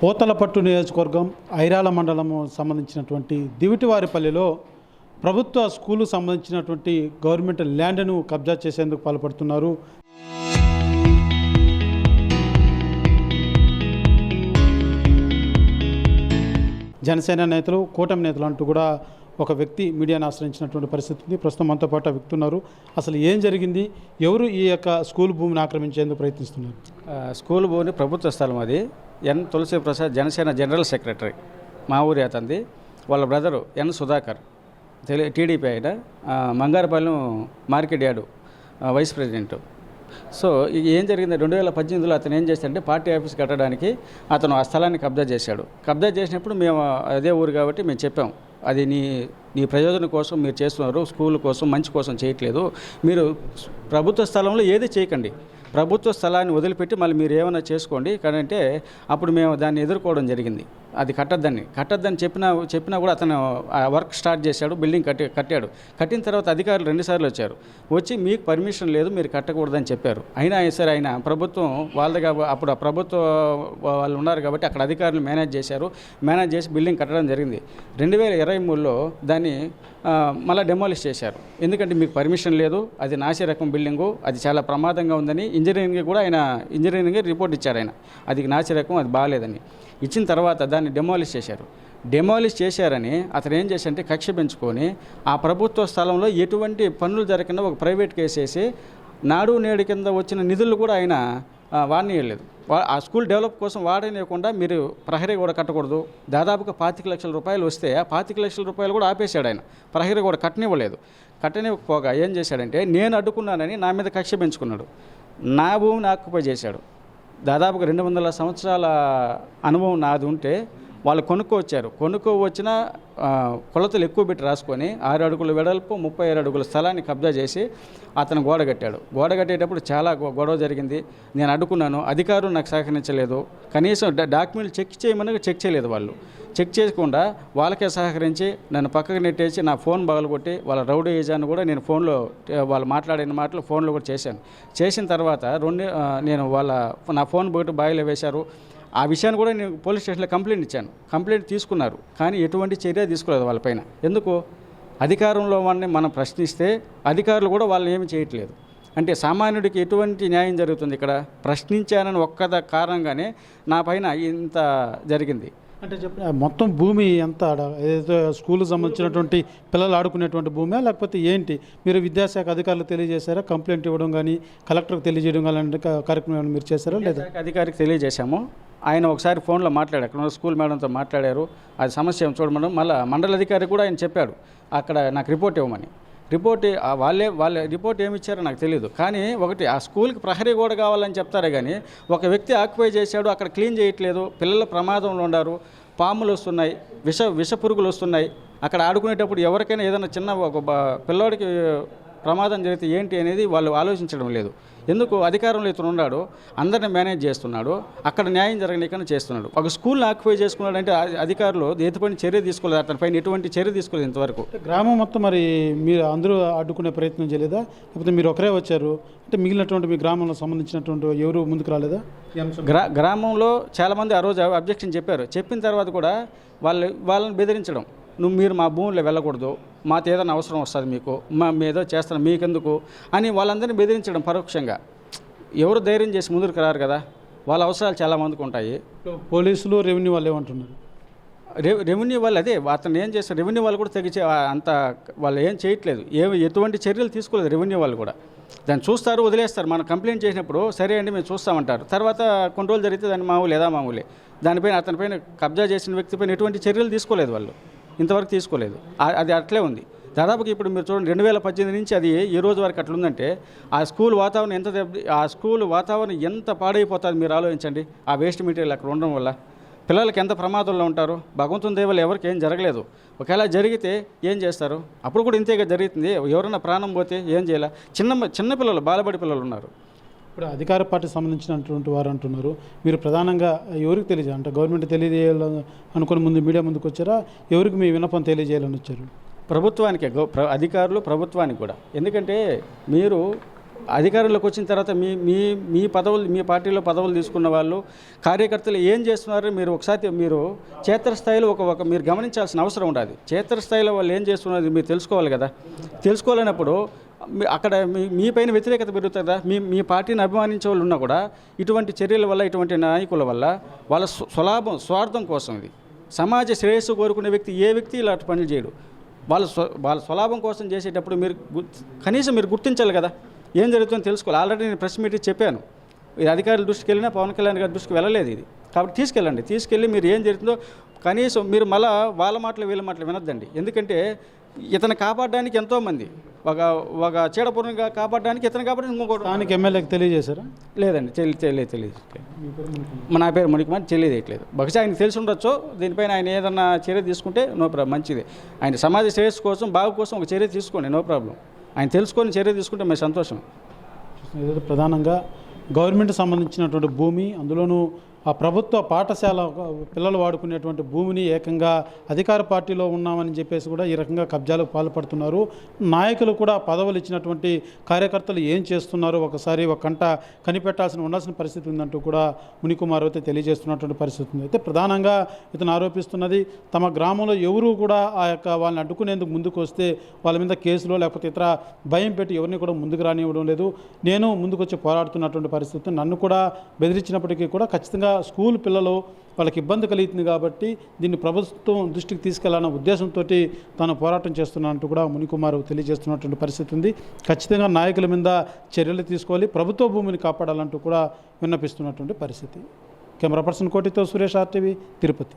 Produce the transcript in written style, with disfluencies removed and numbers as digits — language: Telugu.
పోతలపట్టు నియోజకవర్గం ఐరాల మండలము సంబంధించినటువంటి దివిటివారిపల్లిలో ప్రభుత్వ స్కూలు సంబంధించినటువంటి గవర్నమెంట్ ల్యాండ్ను కబ్జా చేసేందుకు పాల్పడుతున్నారు. జనసేన నేతలు, కూటమి నేతలు అంటూ కూడా ఒక వ్యక్తి మీడియాను ఆశ్రయించినటువంటి పరిస్థితి ఉంది. ప్రస్తుతం మనతో పాటు వ్యక్తి ఉన్నారు. అసలు ఏం జరిగింది, ఎవరు ఈ యొక్క స్కూల్ భూమిని ఆక్రమించేందుకు ప్రయత్నిస్తున్నారు? స్కూల్ భూమి ప్రభుత్వ స్థలం. అది N Tulasi Prasad Janasena general secretary, మా ఊరి అతనిది. వాళ్ళ బ్రదరు ఎన్ సుధాకర్ టీడీపీ ఆయన, Mangarapalem market yard vice president. So ఏం జరిగింది, 2018లో అతను ఏం చేశాడంటే పార్టీ ఆఫీస్ కట్టడానికి అతను ఆ స్థలాన్ని కబ్జా చేశాడు. కబ్జా చేసినప్పుడు మేము అదే ఊరు కాబట్టి మేము చెప్పాం, అది నీ ప్రయోజనం కోసం మీరు చేస్తున్నారు, స్కూల్ కోసం మంచి కోసం చేయట్లేదు, మీరు ప్రభుత్వ స్థలంలో ఏది చేయకండి, ప్రభుత్వ స్థలాన్ని వదిలిపెట్టి మళ్ళీ మీరు ఏమైనా చేసుకోండి అంటే అప్పుడు మేము దాన్ని ఎదుర్కోవడం జరిగింది. అది కట్టద్దని చెప్పినా కూడా అతను వర్క్ స్టార్ట్ చేశాడు, బిల్డింగ్ కట్టాడు. కట్టిన తర్వాత అధికారులు 2 సార్లు వచ్చి మీకు పర్మిషన్ లేదు, మీరు కట్టకూడదని చెప్పారు. అయినా సరే ఆయన ప్రభుత్వం వాళ్ళగా అప్పుడు ఆ ప్రభుత్వ వాళ్ళు ఉన్నారు కాబట్టి అక్కడ అధికారులు మేనేజ్ చేసి బిల్డింగ్ కట్టడం జరిగింది. 2023లో దాన్ని మళ్ళీ డెమాలిష్ చేశారు. ఎందుకంటే మీకు పర్మిషన్ లేదు, అది నాసి రకం బిల్డింగు, అది చాలా ప్రమాదంగా ఉందని ఇంజనీరింగ్ కూడా ఆయన రిపోర్ట్ ఇచ్చాడు. ఆయన అది నాసి రకం, అది బాగాలేదని ఇచ్చిన తర్వాత దాన్ని డెమాలిష్ చేశారని అతను ఏం చేశారంటే కక్ష పెంచుకొని ఆ ప్రభుత్వ స్థలంలో ఎటువంటి పనులు జరగకుండా ఒక ప్రైవేట్ కేసు వేసి నాడు నేడు కింద వచ్చిన నిధులు కూడా ఆయన వాడనీయలేదు. ఆ స్కూల్ డెవలప్ కోసం వాడనీయకుండా మీరు ప్రహరీ కూడా కట్టకూడదు, దాదాపుగా 25 లక్షల రూపాయలు వస్తే ఆ 25 లక్షల రూపాయలు కూడా ఆపేశాడు ఆయన. ప్రహరీ కూడా కట్టనివ్వకపోగా ఏం చేశాడంటే నేను అడ్డుకున్నానని నా మీద కక్ష పెంచుకున్నాడు. నా భూమిని ఆక్యుపై చేశాడు. దాదాపుగా 200 సంవత్సరాల అనుభవం నాది ఉంటే వాళ్ళు కొనుక్కోవచ్చిన కొలతలు ఎక్కువ పెట్టి రాసుకొని 6 అడుగుల వెడల్పు 37 అడుగుల స్థలాన్ని కబ్జా చేసి అతను గోడ కట్టేటప్పుడు చాలా గొడవ జరిగింది. నేను అడ్డుకున్నాను, అధికారులు నాకు సహకరించలేదు. కనీసం డాక్యుమెంట్లు చెక్ చేయలేదు. వాళ్ళు చెక్ చేయకుండా వాళ్ళకే సహకరించి నన్ను పక్కకు నెట్టేసి నా ఫోన్ పగలగొట్టి వాళ్ళ రౌడీ ఏజాన్ని కూడా నేను ఫోన్లో వాళ్ళు మాట్లాడిన మాటలు ఫోన్లో కూడా చేసిన తర్వాత నేను నా ఫోన్ బయట బాయిలో వేశారు. ఆ విషయాన్ని కూడా నేను పోలీస్ స్టేషన్లో కంప్లైంట్ తీసుకున్నారు. కానీ ఎటువంటి చర్య తీసుకోలేదు వాళ్ళపైన. ఎందుకు? అధికారంలో వాళ్ళని మనం ప్రశ్నిస్తే అధికారులు కూడా వాళ్ళని ఏమి చేయట్లేదు. అంటే సామాన్యుడికి ఎటువంటి న్యాయం జరుగుతుంది ఇక్కడ? ప్రశ్నించానని ఒక్క కారణంగానే నా పైన ఇంత జరిగింది. అంటే మొత్తం భూమి ఎంత ఏదైతే స్కూల్కి సంబంధించినటువంటి పిల్లలు ఆడుకునేటువంటి భూమి, లేకపోతే ఏంటి? మీరు విద్యాశాఖ అధికారులకు తెలియజేశారా? కంప్లైంట్ ఇవ్వడం కానీ కలెక్టర్కి తెలియజేయడం కానీ కార్యక్రమం మీరు చేశారా లేదా? అధికారికి తెలియజేశాము. ఆయన ఒకసారి ఫోన్లో మాట్లాడారు, అక్కడ స్కూల్ మేడంతో మాట్లాడారు. అది సమస్య చూడమని మళ్ళీ మండల అధికారి కూడా ఆయన చెప్పాడు అక్కడ నాకు రిపోర్ట్ ఇవ్వమని. వాళ్ళ రిపోర్ట్ ఏమి ఇచ్చారో నాకు తెలియదు. కానీ ఒకటి, ఆ స్కూల్కి ప్రహరీ కూడా కావాలని చెప్తారే కానీ ఒక వ్యక్తి ఆక్యుపై చేశాడు, అక్కడ క్లీన్ చేయట్లేదు, పిల్లల ప్రమాదంలో ఉన్నారు, పాములు వస్తున్నాయి, విష పురుగులు వస్తున్నాయి. అక్కడ ఆడుకునేటప్పుడు ఎవరికైనా ఏదైనా చిన్న ఒక పిల్లోడికి ప్రమాదం జరిగితే ఏంటి అనేది వాళ్ళు ఆలోచించడం లేదు. ఎందుకు? అధికారంలో ఇతను ఉన్నాడు, అందరిని మేనేజ్ చేస్తున్నాడు, అక్కడ న్యాయం జరగనీకన్నా చేస్తున్నాడు. ఒక స్కూల్ని ఆక్యుపై చేసుకున్నాడంటే అధికారులు ఎటువంటి చర్య తీసుకోలేదు, అతనిపైన ఎటువంటి చర్య తీసుకోలేదు ఇంతవరకు. గ్రామం మొత్తం మరి మీరు అందరూ అడ్డుకునే ప్రయత్నం చేయలేదా? లేకపోతే మీరు ఒకరే వచ్చారు అంటే మిగిలినటువంటి మీ గ్రామంలో సంబంధించినటువంటి ఎవరు ముందుకు రాలేదా? గ్రామంలో చాలామంది ఆ రోజు అబ్జెక్షన్ చెప్పిన తర్వాత కూడా వాళ్ళని బెదిరించడం, మీరు మా భూముల్లో వెళ్ళకూడదు, మాకు ఏదైనా అవసరం వస్తుంది, మీకు ఏదో చేస్తాను మీకెందుకు అని వాళ్ళందరినీ బెదిరించడం పరోక్షంగా. ఎవరు ధైర్యం చేసి ముందుకు రారు కదా, వాళ్ళ అవసరాలు చాలామందికి ఉంటాయి. పోలీసులు, రెవెన్యూ వాళ్ళు ఏమంటున్నారు? రెవెన్యూ వాళ్ళు అదే అతను ఏం చేస్తారు, రెవెన్యూ వాళ్ళు కూడా అంత వాళ్ళు ఏం చేయట్లేదు, ఎటువంటి చర్యలు తీసుకోలేదు. రెవెన్యూ వాళ్ళు కూడా దాన్ని చూస్తారు, వదిలేస్తారు. మనం కంప్లైంట్ చేసినప్పుడు సరే అండి మేము చూస్తామంటారు, తర్వాత కొన్ని రోజులు జరిగితే దాన్ని మామూలే. దానిపైన అతనిపైన కబ్జా చేసిన వ్యక్తిపైన ఎటువంటి చర్యలు తీసుకోలేదు, వాళ్ళు ఇంతవరకు తీసుకోలేదు. అది అట్లే ఉంది. దాదాపుగా ఇప్పుడు మీరు చూడండి 2018 నుంచి అది ఈ రోజు వరకు అట్లుందంటే ఆ స్కూల్ వాతావరణం ఎంత పాడైపోతుంది మీరు ఆలోచించండి. ఆ వేస్ట్ మెటీరియల్ అక్కడ ఉండడం వల్ల పిల్లలకి ఎంత ప్రమాదంలో ఉంటారు. భగవంతుని దయ వల్ల ఎవరికి ఏం జరగలేదు. ఒకవేళ జరిగితే ఏం చేస్తారు? అప్పుడు కూడా ఇంతేగా జరుగుతుంది. ఎవరైనా ప్రాణం పోతే ఏం చేయాలి? చిన్న పిల్లలు, బాలబడి పిల్లలు ఉన్నారు. ఇప్పుడు అధికార పార్టీకి సంబంధించినటువంటి వారు అంటున్నారు, మీరు ప్రధానంగా ఎవరికి తెలియజేయాలి అంటే గవర్నమెంట్ తెలియజేయాలని అనుకుని ముందు మీడియా ముందుకు వచ్చారా? ఎవరికి మీ విన్నపం తెలియజేయాలని వచ్చారు? ప్రభుత్వానికే, అధికారులు ప్రభుత్వానికి కూడా. ఎందుకంటే మీరు అధికారంలోకి వచ్చిన తర్వాత మీ మీ మీ పదవులు మీ పార్టీలో పదవులు తీసుకున్న వాళ్ళు కార్యకర్తలు ఏం చేస్తున్నారో మీరు ఒకసారి మీరు క్షేత్రస్థాయిలో ఒక మీరు గమనించాల్సిన అవసరం ఉండాలి. క్షేత్రస్థాయిలో వాళ్ళు ఏం చేస్తున్నారు మీరు తెలుసుకోవాలి కదా. తెలుసుకోలేనప్పుడు అక్కడ మీ పైన వ్యతిరేకత పెరుగుతుందా? మీ పార్టీని అభిమానించే వాళ్ళు ఉన్నా కూడా ఇటువంటి చర్యల వల్ల, ఇటువంటి నాయకుల వల్ల వాళ్ళ స్వార్థం కోసం ఇది. సమాజ శ్రేయస్సు కోరుకునే వ్యక్తి ఏ వ్యక్తి ఇలాంటి పనులు చేయడు. వాళ్ళ స్వలాభం కోసం చేసేటప్పుడు మీరు కనీసం మీరు గుర్తించాలి కదా, ఏం జరుగుతుందో తెలుసుకోవాలి. ఆల్రెడీ నేను ప్రెస్ మీట్ చెప్పాను, ఇది అధికారుల దృష్టికి వెళ్ళినా పవన్ కళ్యాణ్ గారి దృష్టికి వెళ్ళలేదు ఇది. కాబట్టి తీసుకెళ్ళి మీరు ఏం జరుగుతుందో కనీసం మీరు మళ్ళీ వాళ్ళ మాటలు వీళ్ళ మాటలు వినొద్దండి. ఎందుకంటే ఇతను కాపాడడానికి ఎంతోమంది ఒక చీడపురంగా కాపాడడానికి ఇతను కాబట్టి ఇంకొకటి దానికి ఎమ్మెల్యేకి తెలియజేశారా? లేదండి, తెలియదు. నా పేరు మునికుమార్, తెలియదేయట్లేదు. బహుశా ఆయనకు తెలిసి ఉండొచ్చు. దీనిపైన ఆయన ఏదన్నా చర్య తీసుకుంటే నో ప్రాబ్లం, మంచిది. ఆయన సమాజ శ్రేయస్సు కోసం, బాగు కోసం ఒక చర్య తీసుకోండి, నో ప్రాబ్లం. ఆయన తెలుసుకొని చర్య తీసుకుంటే మేము సంతోషం. ప్రధానంగా గవర్నమెంట్ సంబంధించినటువంటి భూమి, అందులోనూ ఆ ప్రభుత్వ పాఠశాల పిల్లలు వాడుకునేటువంటి భూమిని ఏకంగా అధికార పార్టీలో ఉన్నామని చెప్పేసి కూడా ఈ రకంగా కబ్జాలకు పాల్పడుతున్నారు. నాయకులు కూడా పదవులు ఇచ్చినటువంటి కార్యకర్తలు ఏం చేస్తున్నారో ఒకసారి ఒక కంట ఉండాల్సిన పరిస్థితి ఉందంటూ కూడా మునికుమార్ అయితే తెలియజేస్తున్నటువంటి పరిస్థితి ఉంది. అయితే ప్రధానంగా ఇతను ఆరోపిస్తున్నది, తమ గ్రామంలో ఎవరు కూడా ఆ యొక్క వాళ్ళని అడ్డుకునేందుకు ముందుకు వస్తే వాళ్ళ మీద కేసులో లేకపోతే ఇతర భయం పెట్టి ఎవరిని కూడా ముందుకు రానివ్వడం లేదు. నేను ముందుకు వచ్చి పోరాడుతున్నటువంటి పరిస్థితి, నన్ను కూడా బెదిరించినప్పటికీ కూడా ఖచ్చితంగా స్కూల్ పిల్లలు వాళ్ళకి ఇబ్బంది కలుగుతుంది కాబట్టి దీన్ని ప్రభుత్వం దృష్టికి తీసుకెళ్లాలన్న ఉద్దేశంతో తాను పోరాటం చేస్తున్నట్టు కూడా మునికుమార్ తెలియజేస్తున్నటువంటి పరిస్థితి ఉంది. ఖచ్చితంగా నాయకుల మీద చర్యలు తీసుకోవాలి, ప్రభుత్వ భూమిని కాపాడాలంటూ కూడా విన్నపిస్తున్నటువంటి పరిస్థితి. కెమెరా పర్సన్ కోటితో సురేష్, RTV, తిరుపతి.